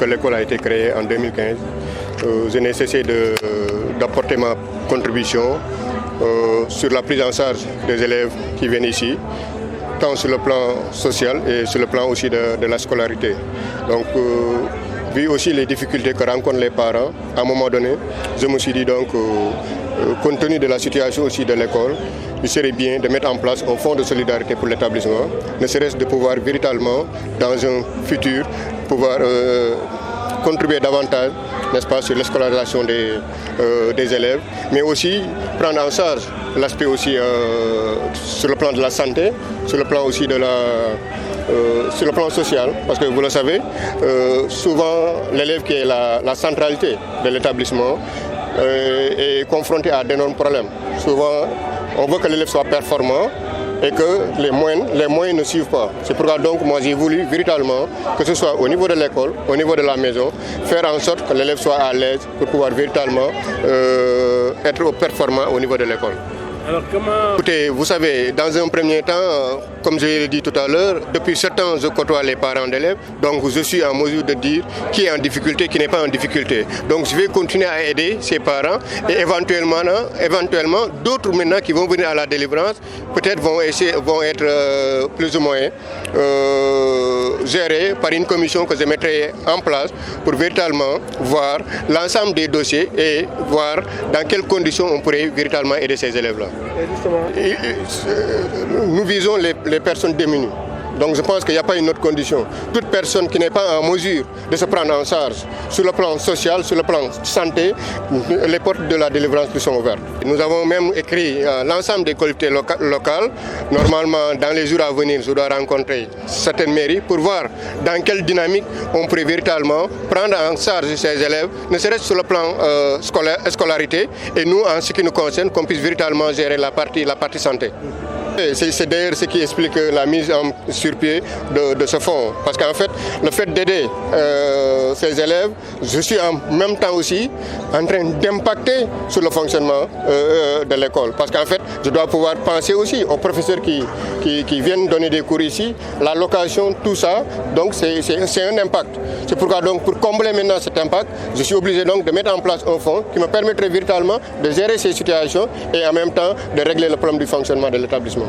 que l'école a été créée en 2015, je n'ai cessé d'apporter ma contribution sur la prise en charge des élèves qui viennent ici, tant sur le plan social et sur le plan aussi de la scolarité. Donc, vu aussi les difficultés que rencontrent les parents, à un moment donné, je me suis dit donc, compte tenu de la situation aussi de l'école, il serait bien de mettre en place un fonds de solidarité pour l'établissement, ne serait-ce de pouvoir véritablement, dans un futur, pouvoir contribuer davantage, n'est-ce pas, sur l'escolarisation des élèves, mais aussi prendre en charge l'aspect aussi sur le plan de la santé, sur le plan aussi sur le plan social, parce que vous le savez, souvent l'élève qui est la centralité de l'établissement est confronté à d'énormes problèmes. Souvent, on veut que l'élève soit performant et que les moyens ne suivent pas. C'est pourquoi donc moi j'ai voulu véritablement, que ce soit au niveau de l'école, au niveau de la maison, faire en sorte que l'élève soit à l'aise pour pouvoir véritablement être performant au niveau de l'école. Alors comment... Écoutez, vous savez, dans un premier temps, comme je l'ai dit tout à l'heure, depuis 7 ans, je côtoie les parents d'élèves, donc je suis en mesure de dire qui est en difficulté, qui n'est pas en difficulté. Donc je vais continuer à aider ces parents et éventuellement d'autres maintenant qui vont venir à la délivrance, peut-être vont être plus ou moins gérés par une commission que je mettrai en place pour véritablement voir l'ensemble des dossiers et voir dans quelles conditions on pourrait véritablement aider ces élèves-là. Nous visons les personnes démunies. Donc je pense qu'il n'y a pas une autre condition. Toute personne qui n'est pas en mesure de se prendre en charge sur le plan social, sur le plan santé, les portes de la délivrance lui sont ouvertes. Nous avons même écrit l'ensemble des collectivités locales. Normalement, dans les jours à venir, je dois rencontrer certaines mairies pour voir dans quelle dynamique on pourrait véritablement prendre en charge ces élèves, ne serait-ce sur le plan scolarité, et nous, en ce qui nous concerne, qu'on puisse véritablement gérer la partie santé. C'est d'ailleurs ce qui explique la mise sur pied de ce fonds. Parce qu'en fait, le fait d'aider ces élèves, je suis en même temps aussi en train d'impacter sur le fonctionnement de l'école. Parce qu'en fait, je dois pouvoir penser aussi aux professeurs qui viennent donner des cours ici, la location, tout ça. Donc c'est un impact. C'est pourquoi donc pour combler maintenant cet impact, je suis obligé donc de mettre en place un fonds qui me permettrait véritablement de gérer ces situations et en même temps de régler le problème du fonctionnement de l'établissement.